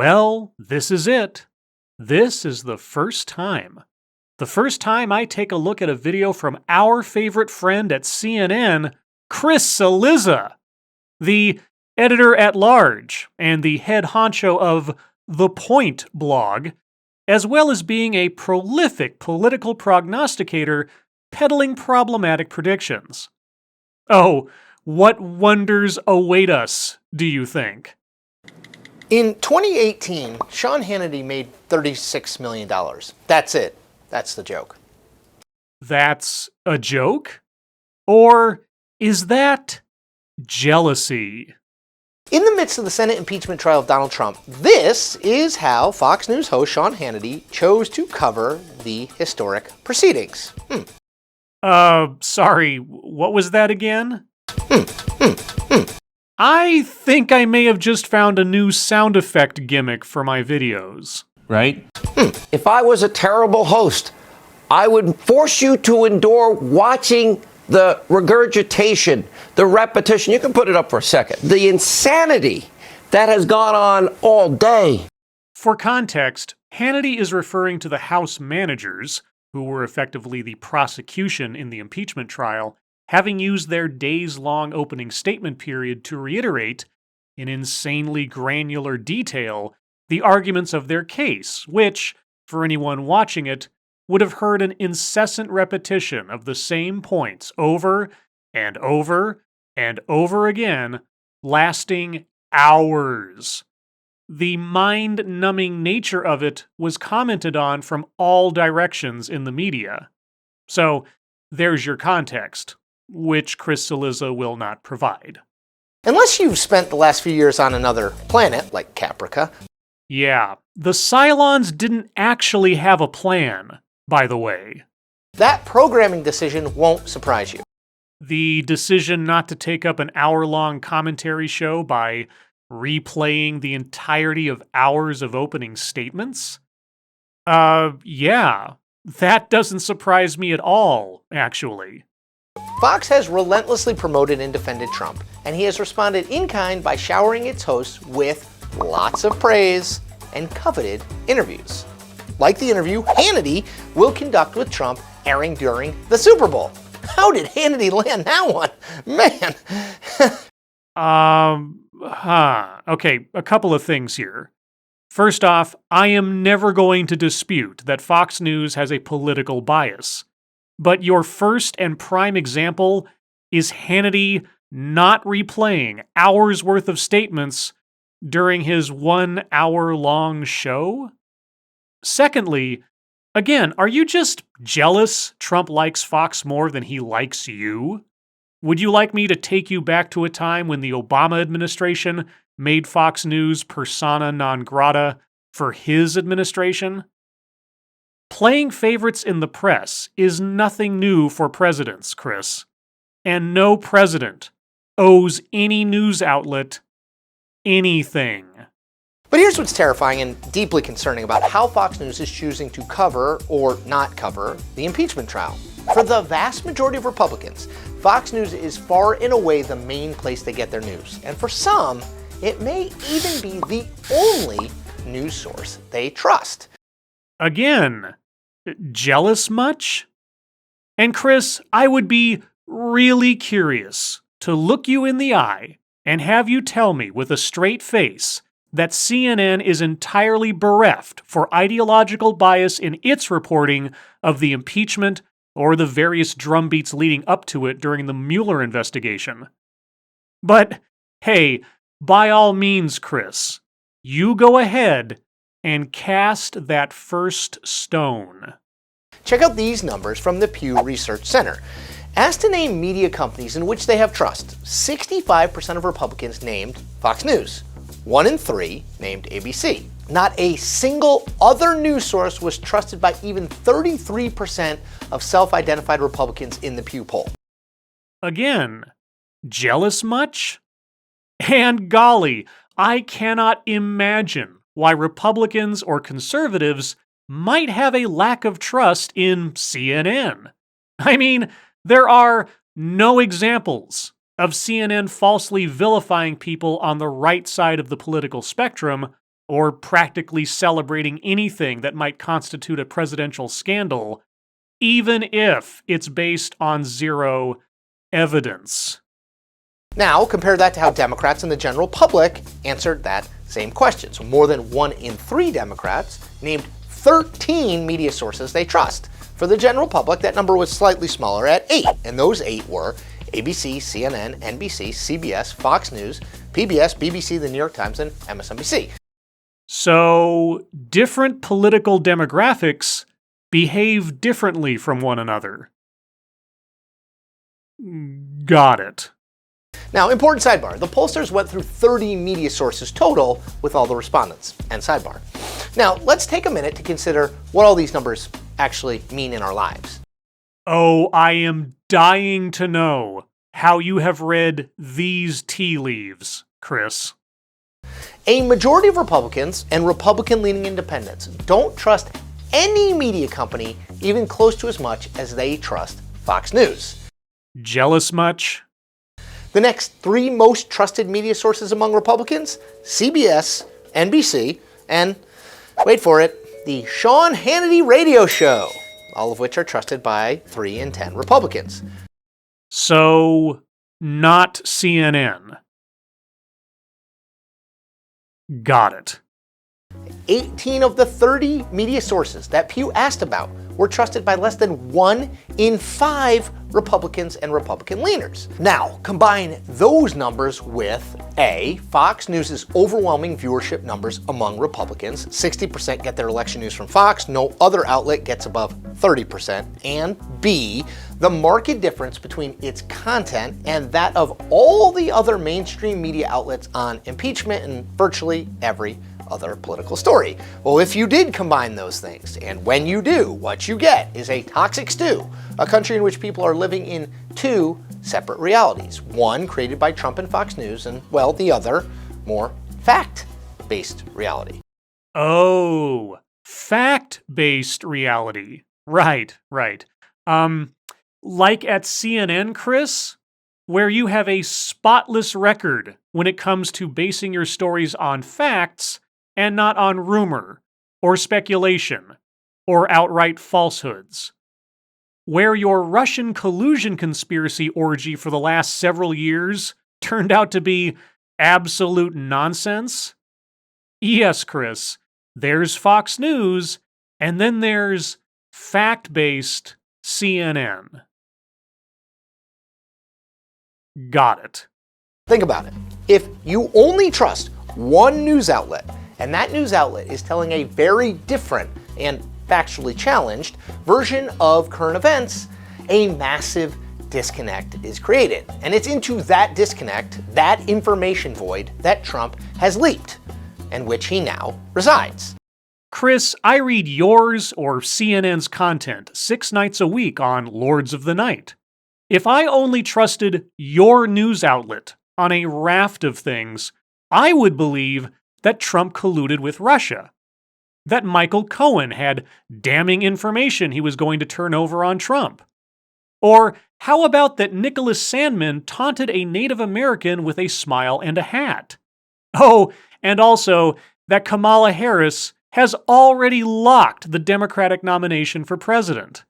Well, this is it. This is the first time. The first time I take a look at a video from our favorite friend at CNN, Chris Cillizzard, the editor-at-large and the head honcho of The Point blog, as well as being a prolific political prognosticator peddling problematic predictions. Oh, what wonders await us, do you think? In 2018, Sean Hannity made $36 million. That's it. That's the joke. That's a joke? Or is that jealousy? In the midst of the Senate impeachment trial of Donald Trump, this is how Fox News host Sean Hannity chose to cover the historic proceedings. Sorry, what was that again? I think I may have just found a new sound effect gimmick for my videos. Right? If I was a terrible host, I would force you to endure watching the regurgitation, the repetition. You can put it up for a second. The insanity that has gone on all day. For context, Hannity is referring to the House managers, who were effectively the prosecution in the impeachment trial, having used their days-long opening statement period to reiterate, in insanely granular detail, the arguments of their case, which, for anyone watching it, would have heard an incessant repetition of the same points over and over and over again, lasting hours. The mind-numbing nature of it was commented on from all directions in the media. So, there's your context, which Chris Cillizzard will not provide. Unless you've spent the last few years on another planet, like Caprica. Yeah, the Cylons didn't actually have a plan, by the way. That programming decision won't surprise you. The decision not to take up an hour-long commentary show by replaying the entirety of hours of opening statements? Yeah, that doesn't surprise me at all, actually. Fox has relentlessly promoted and defended Trump, and he has responded in kind by showering its hosts with lots of praise and coveted interviews. Like the interview Hannity will conduct with Trump airing during the Super Bowl. How did Hannity land that one? Man. Okay, a couple of things here. First off, I am never going to dispute that Fox News has a political bias. But your first and prime example is Hannity not replaying hours worth of statements during his 1 hour-long show? Secondly, again, are you just jealous Trump likes Fox more than he likes you? Would you like me to take you back to a time when the Obama administration made Fox News persona non grata for his administration? Playing favorites in the press is nothing new for presidents, Chris. And no president owes any news outlet anything. But here's what's terrifying and deeply concerning about how Fox News is choosing to cover or not cover the impeachment trial. For the vast majority of Republicans, Fox News is far and away the main place they get their news. And for some, it may even be the only news source they trust. Again, jealous much? And Chris, I would be really curious to look you in the eye and have you tell me with a straight face that CNN is entirely bereft for ideological bias in its reporting of the impeachment or the various drumbeats leading up to it during the Mueller investigation. But, hey, by all means, Chris, you go ahead and cast that first stone. Check out these numbers from the Pew Research Center. Asked to name media companies in which they have trust, 65% of Republicans named Fox News. 1 in 3 named ABC. Not a single other news source was trusted by even 33% of self-identified Republicans in the Pew poll. Again, jealous much? And golly, I cannot imagine why Republicans or conservatives might have a lack of trust in CNN. I mean, there are no examples of CNN falsely vilifying people on the right side of the political spectrum or practically celebrating anything that might constitute a presidential scandal, even if it's based on zero evidence. Now, compare that to how Democrats and the general public answered that same question. So more than 1 in 3 Democrats named 13 media sources they trust. For the general public, that number was slightly smaller at 8, and those 8 were ABC, CNN, NBC, CBS, Fox News, PBS, BBC, The New York Times, and MSNBC. So, different political demographics behave differently from one another. Got it. Now, important sidebar. The pollsters went through 30 media sources total with all the respondents. End sidebar. Now, let's take a minute to consider what all these numbers actually mean in our lives. Oh, I am dying to know how you have read these tea leaves, Chris. A majority of Republicans and Republican-leaning independents don't trust any media company even close to as much as they trust Fox News. Jealous much? The next 3 most trusted media sources among Republicans, CBS, NBC, and, wait for it, the Sean Hannity radio show, all of which are trusted by 3 in 10 Republicans. So, not CNN. Got it. 18 of the 30 media sources that Pew asked about were trusted by less than 1 in 5 Republicans and Republican leaners. Now, combine those numbers with A, Fox News' overwhelming viewership numbers among Republicans. 60% get their election news from Fox, no other outlet gets above 30%. And B, the marked difference between its content and that of all the other mainstream media outlets on impeachment and virtually every other political story. Well, if you did combine those things, and when you do, what you get is a toxic stew, a country in which people are living in 2 separate realities. One created by Trump and Fox News, and, well, the other, more fact-based reality. Oh, fact-based reality. Right. Like at CNN, Chris, where you have a spotless record when it comes to basing your stories on facts and not on rumor, or speculation, or outright falsehoods. Where your Russian collusion conspiracy orgy for the last several years turned out to be absolute nonsense? Yes, Chris, there's Fox News, and then there's fact-based CNN. Got it. Think about it. If you only trust one news outlet, and that news outlet is telling a very different and factually challenged version of current events, a massive disconnect is created. And it's into that disconnect, that information void, that Trump has leaped, and which he now resides. Chris, I read yours or CNN's content 6 nights a week on Lords of the Night. If I only trusted your news outlet on a raft of things, I would believe that Trump colluded with Russia, that Michael Cohen had damning information he was going to turn over on Trump. Or how about that Nicholas Sandmann taunted a Native American with a smile and a hat? Oh, and also that Kamala Harris has already locked the Democratic nomination for president.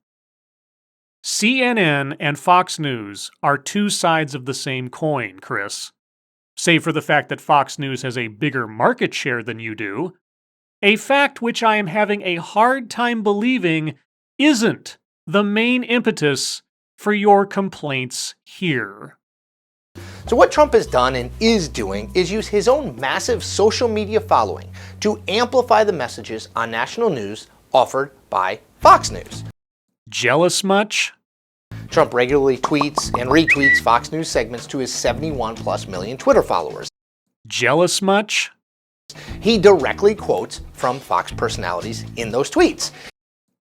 CNN and Fox News are 2 sides of the same coin, Chris. Save for the fact that Fox News has a bigger market share than you do, a fact which I am having a hard time believing isn't the main impetus for your complaints here. So what Trump has done and is doing is use his own massive social media following to amplify the messages on national news offered by Fox News. Jealous much? Trump regularly tweets and retweets Fox News segments to his 71+ million Twitter followers. Jealous much? He directly quotes from Fox personalities in those tweets.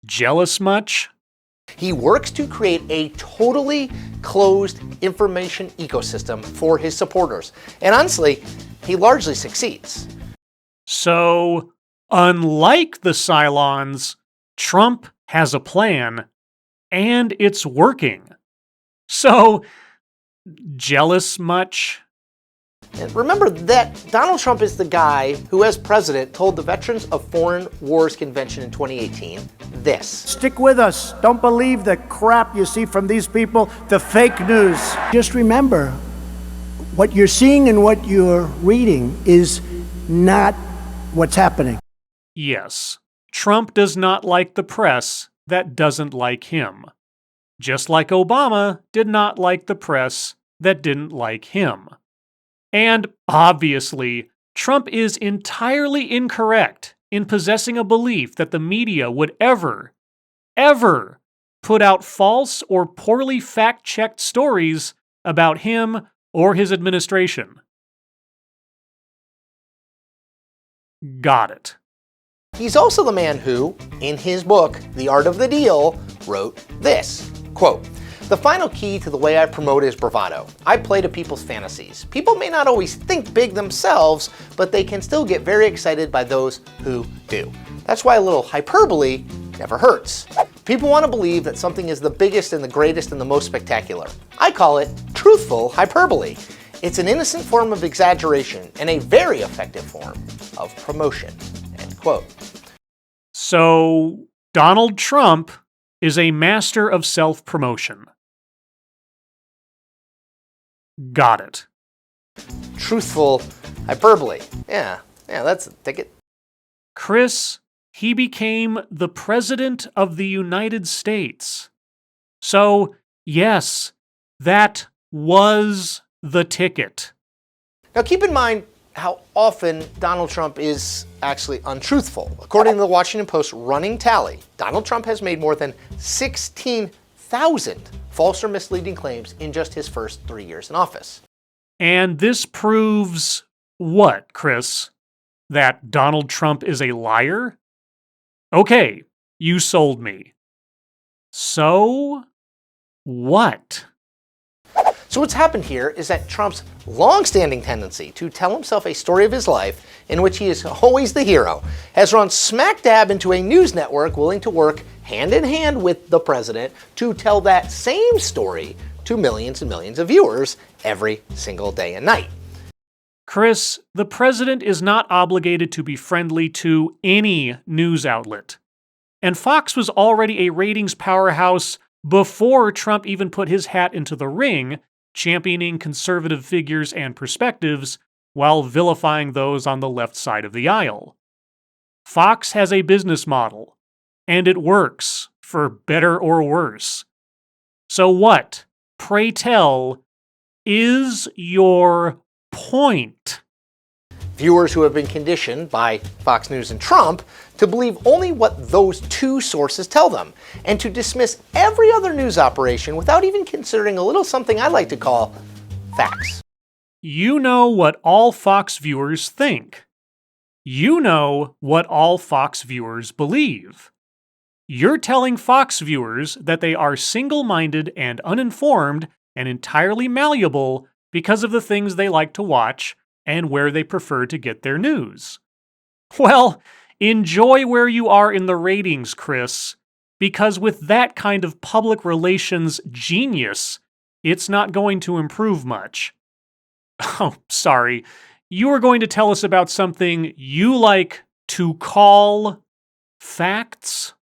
Jealous much? He works to create a totally closed information ecosystem for his supporters. And honestly, he largely succeeds. So, unlike the Cylons, Trump has a plan, and it's working. So, jealous much? And remember that Donald Trump is the guy who, as president, told the Veterans of Foreign Wars Convention in 2018 this. Stick with us. Don't believe the crap you see from these people, the fake news. Just remember, what you're seeing and what you're reading is not what's happening. Yes, Trump does not like the press that doesn't like him. Just like Obama did not like the press that didn't like him. And obviously, Trump is entirely incorrect in possessing a belief that the media would ever put out false or poorly fact-checked stories about him or his administration. Got it. He's also the man who, in his book, The Art of the Deal, wrote this, quote, "The final key to the way I promote is bravado. I play to people's fantasies. People may not always think big themselves, but they can still get very excited by those who do. That's why a little hyperbole never hurts. People want to believe that something is the biggest and the greatest and the most spectacular. I call it truthful hyperbole. It's an innocent form of exaggeration and a very effective form of promotion." End quote. So, Donald Trump is a master of self-promotion. Got it. Truthful hyperbole. Yeah, that's a ticket. Chris, he became the President of the United States. So, yes, that was the ticket. Now keep in mind how often Donald Trump is actually untruthful. According to the Washington Post running tally, Donald Trump has made more than 16,000 false or misleading claims in just his first 3 years in office. And this proves what, Chris? That Donald Trump is a liar? Okay, you sold me. So, what? So what's happened here is that Trump's long-standing tendency to tell himself a story of his life in which he is always the hero has run smack dab into a news network willing to work hand in hand with the president to tell that same story to millions and millions of viewers every single day and night. Chris, the president is not obligated to be friendly to any news outlet. And Fox was already a ratings powerhouse before Trump even put his hat into the ring, championing conservative figures and perspectives while vilifying those on the left side of the aisle. Fox has a business model, and it works, for better or worse. So what, pray tell, is your point? Viewers who have been conditioned by Fox News and Trump to believe only what those two sources tell them, and to dismiss every other news operation without even considering a little something I like to call facts. You know what all Fox viewers think. You know what all Fox viewers believe. You're telling Fox viewers that they are single-minded and uninformed and entirely malleable because of the things they like to watch and where they prefer to get their news. Well, enjoy where you are in the ratings, Chris, because with that kind of public relations genius, it's not going to improve much. Oh, sorry. You were going to tell us about something you like to call facts?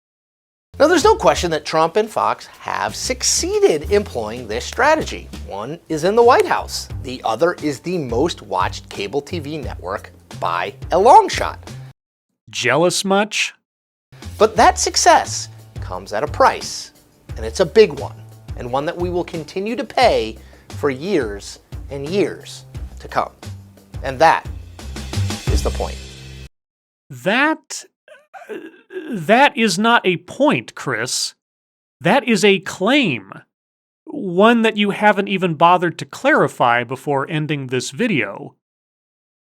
Now, there's no question that Trump and Fox have succeeded employing this strategy. One is in the White House. The other is the most watched cable TV network by a long shot. Jealous much? But that success comes at a price, and it's a big one, and one that we will continue to pay for years and years to come. And that is the point. That is not a point, Chris. That is a claim. One that you haven't even bothered to clarify before ending this video.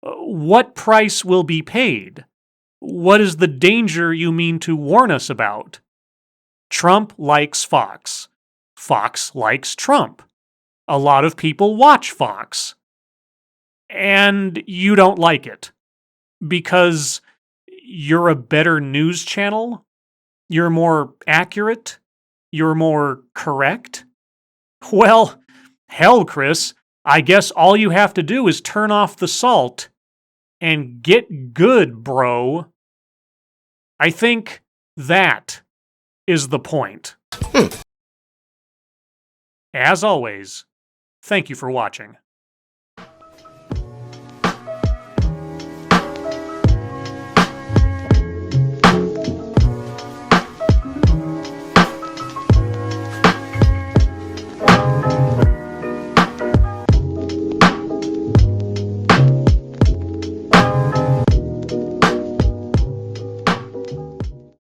What price will be paid? What is the danger you mean to warn us about? Trump likes Fox. Fox likes Trump. A lot of people watch Fox. And you don't like it. Because you're a better news channel? You're more accurate? You're more correct? Well, hell, Chris, I guess all you have to do is turn off the salt and get good, bro. I think that is the point. As always, thank you for watching.